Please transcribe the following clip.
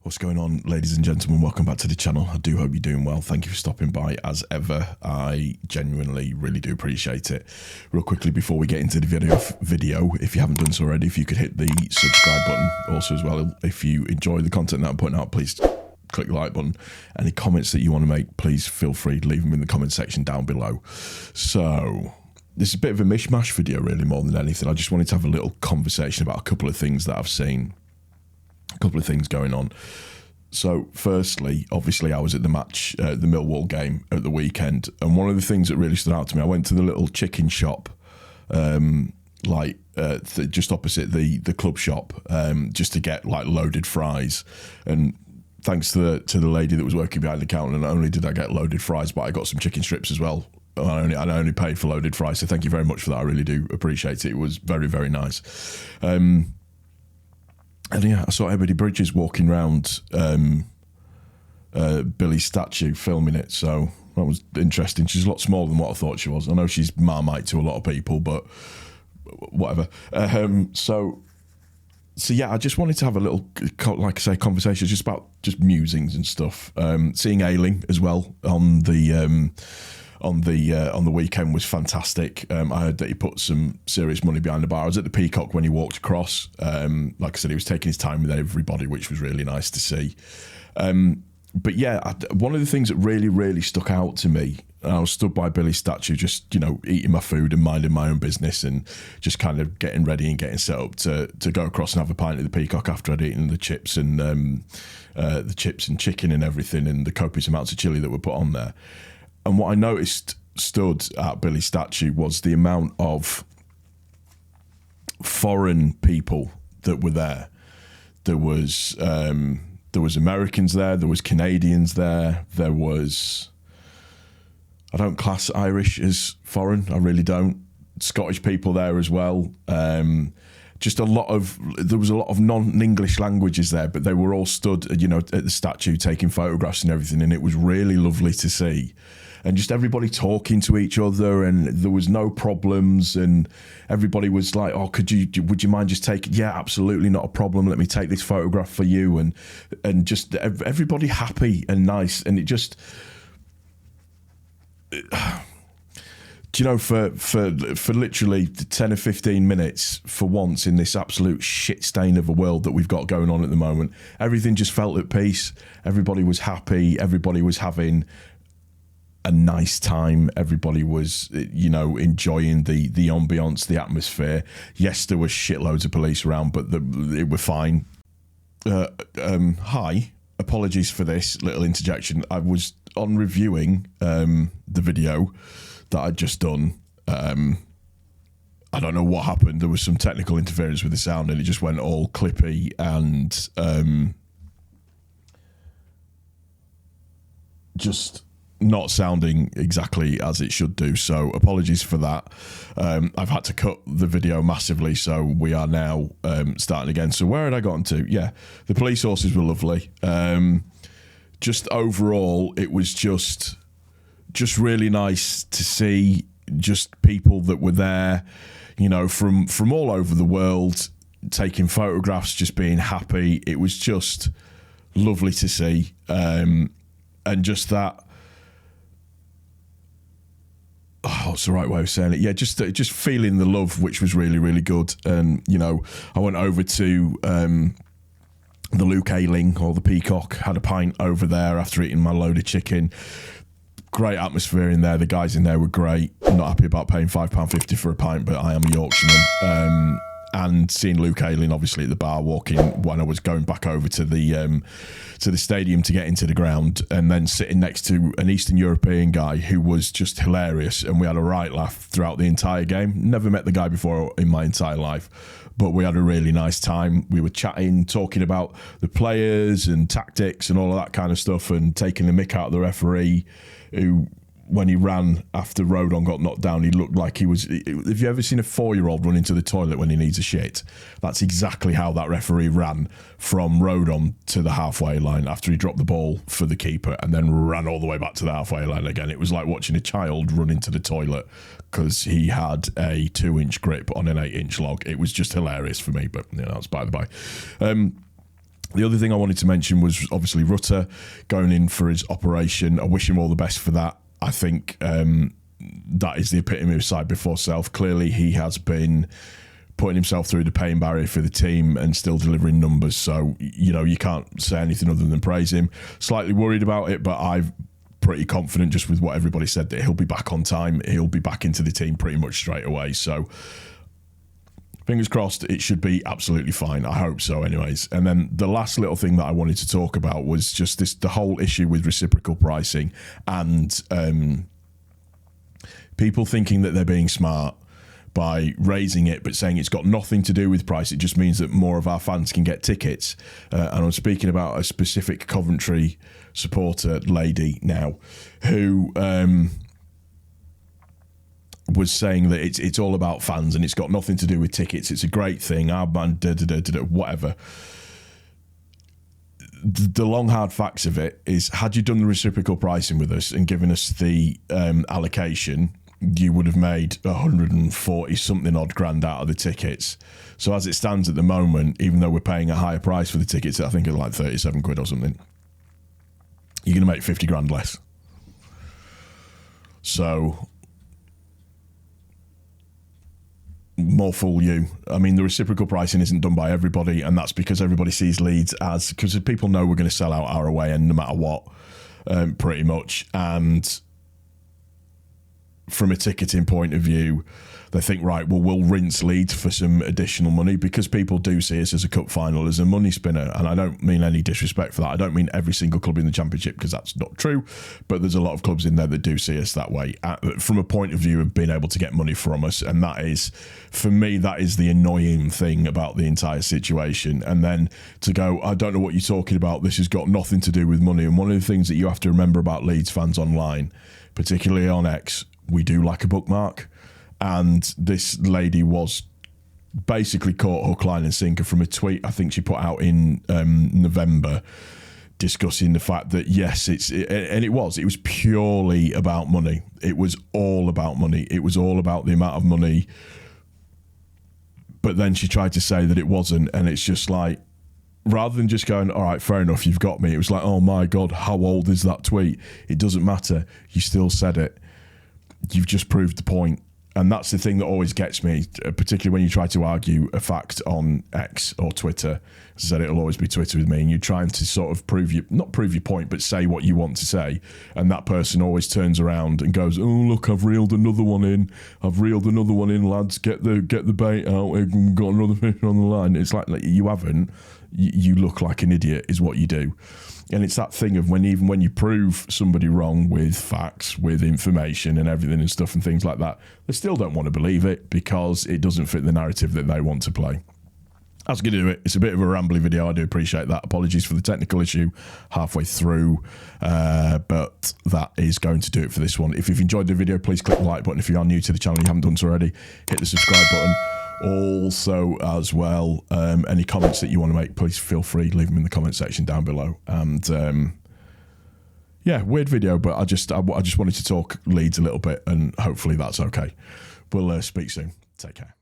What's going on, ladies and gentlemen? Welcome back to the channel. I do hope you're doing well. Thank you for stopping by as ever. I genuinely really do appreciate it. Real quickly before we get into the video, if you haven't done so already, if you could hit the subscribe button. Also as well, if you enjoy the content that I'm putting out, please click the like button. Any comments that you want to make, please feel free to leave them in the comment section down below. So this is a bit of a mishmash video really, more than anything. I just wanted to have a little conversation about a couple of things that I've seen. A couple of things going on. So firstly, obviously I was at the match, the Millwall game at the weekend, and one of the things that really stood out to me, I went to the little chicken shop, just opposite the club shop, just to get like loaded fries. And thanks to the lady that was working behind the counter, not only did I get loaded fries, but I got some chicken strips as well. I only paid for loaded fries, so thank you very much for that. I really do appreciate it. It was very, very nice. And yeah, I saw Ebony Bridges walking around Billy's statue, filming it. So that was interesting. She's a lot smaller than what I thought she was. I know she's Marmite to a lot of people, but whatever. So yeah, I just wanted to have a little, like I say, conversation just about just musings and stuff. Seeing Ayling as well on the weekend was fantastic. I heard that he put some serious money behind the bar. I was at the Peacock when he walked across. Like I said, he was taking his time with everybody, which was really nice to see. But yeah, one of the things that really stuck out to me, I was stood by Billy's statue, just, you know, eating my food and minding my own business and just kind of getting ready and getting set up to go across and have a pint at the Peacock after I'd eaten the chips and chicken and everything and the copious amounts of chili that were put on there. And what I noticed stood at Billy's statue was the amount of foreign people that were there. There was Americans there. There was Canadians there. There was, I don't class Irish as foreign. I really don't. Scottish people there as well. There was a lot of non-English languages there, but they were all stood, you know, at the statue taking photographs and everything, and it was really lovely to see. And just everybody talking to each other, and there was no problems, and everybody was like, "Oh, would you mind just taking?" Yeah, absolutely, not a problem. Let me take this photograph for you, and just everybody happy and nice, and it just. Do you know, for literally 10 or 15 minutes, for once in this absolute shit stain of a world that we've got going on at the moment, everything just felt at peace. Everybody was happy. Everybody was having a nice time. Everybody was, you know, enjoying the ambience, the atmosphere. Yes, there was shitloads of police around, but they were fine. Hi, apologies for this little interjection. I was on reviewing the video that I'd just done. I don't know what happened. There was some technical interference with the sound and it just went all clippy and just not sounding exactly as it should do. So apologies for that. I've had to cut the video massively, so we are now starting again. So where had I gotten to? Yeah, the police horses were lovely. Just overall, it was just really nice to see just people that were there, you know, from all over the world, taking photographs, just being happy. It was just lovely to see. And just that, what's the right way of saying it? Yeah, just feeling the love, which was really good. And, you know, I went over to the Luke Ayling, or the Peacock, had a pint over there after eating my load of chicken. Great atmosphere in there. The guys in there were great. I'm not happy about paying £5.50 for a pint, but I am a Yorkshireman. And seeing Luke Ayling obviously at the bar walking when I was going back over to the stadium to get into the ground, and then sitting next to an Eastern European guy who was just hilarious, and we had a right laugh throughout the entire game. Never met the guy before in my entire life, but we had a really nice time. We were chatting, talking about the players and tactics and all of that kind of stuff, and taking the mick out of the referee, who, when he ran after Rodon got knocked down, he looked like he was... Have you ever seen a 4-year-old run into the toilet when he needs a shit? That's exactly how that referee ran from Rodon to the halfway line after he dropped the ball for the keeper and then ran all the way back to the halfway line again. It was like watching a child run into the toilet because he had a 2-inch grip on an 8-inch log. It was just hilarious for me, but you know, that's by the by. The other thing I wanted to mention was obviously Rutter going in for his operation. I wish him all the best for that. I think that is the epitome of side before self. Clearly, he has been putting himself through the pain barrier for the team and still delivering numbers. So, you know, you can't say anything other than praise him. Slightly worried about it, but I'm pretty confident just with what everybody said that he'll be back on time. He'll be back into the team pretty much straight away. So, fingers crossed, it should be absolutely fine. I hope so anyways. And then the last little thing that I wanted to talk about was just the whole issue with reciprocal pricing and people thinking that they're being smart by raising it but saying it's got nothing to do with price. It just means that more of our fans can get tickets. And I'm speaking about a specific Coventry supporter lady now who was saying that it's all about fans and it's got nothing to do with tickets. It's a great thing. Our band, whatever. The long hard facts of it is, had you done the reciprocal pricing with us and given us the allocation, you would have made 140 something odd grand out of the tickets. So as it stands at the moment, even though we're paying a higher price for the tickets, I think it's like 37 quid or something, you're going to make 50 grand less. So more fool you. I mean, the reciprocal pricing isn't done by everybody, and that's because everybody sees Leeds as, because people know we're going to sell out our away end no matter what, pretty much. And from a ticketing point of view, they think, right, well, we'll rinse Leeds for some additional money, because people do see us as a cup final, as a money spinner. And I don't mean any disrespect for that. I don't mean every single club in the Championship, because that's not true. But there's a lot of clubs in there that do see us that way, from a point of view of being able to get money from us. And that is, for me, that is the annoying thing about the entire situation. And then to go, I don't know what you're talking about, this has got nothing to do with money. And one of the things that you have to remember about Leeds fans online, particularly on X, we do like a bookmark. And this lady was basically caught hook, line and sinker from a tweet I think she put out in November, discussing the fact that, yes, it was purely about money. It was all about money. It was all about the amount of money. But then she tried to say that it wasn't. And it's just like, rather than just going, all right, fair enough, you've got me. It was like, oh my God, how old is that tweet? It doesn't matter. You still said it. You've just proved the point. And that's the thing that always gets me, particularly when you try to argue a fact on X or Twitter. As I said, it'll always be Twitter with me. And you're trying to sort of not prove your point, but say what you want to say. And that person always turns around and goes, oh, look, I've reeled another one in. Lads. Get the bait out. We've got another fish on the line. It's like you haven't. You look like an idiot is what you do. And it's that thing of even when you prove somebody wrong with facts, with information and everything and stuff and things like that, they still don't want to believe it because it doesn't fit the narrative that they want to play. That's going to do it. It's a bit of a rambly video. I do appreciate that. Apologies for the technical issue halfway through, but that is going to do it for this one. If you've enjoyed the video, please click the like button. If you are new to the channel and you haven't done so already, hit the subscribe button. Also, as well, any comments that you want to make, please feel free, leave them in the comment section down below. And yeah, weird video, but I just wanted to talk Leeds a little bit, and hopefully that's okay. We'll speak soon. Take care.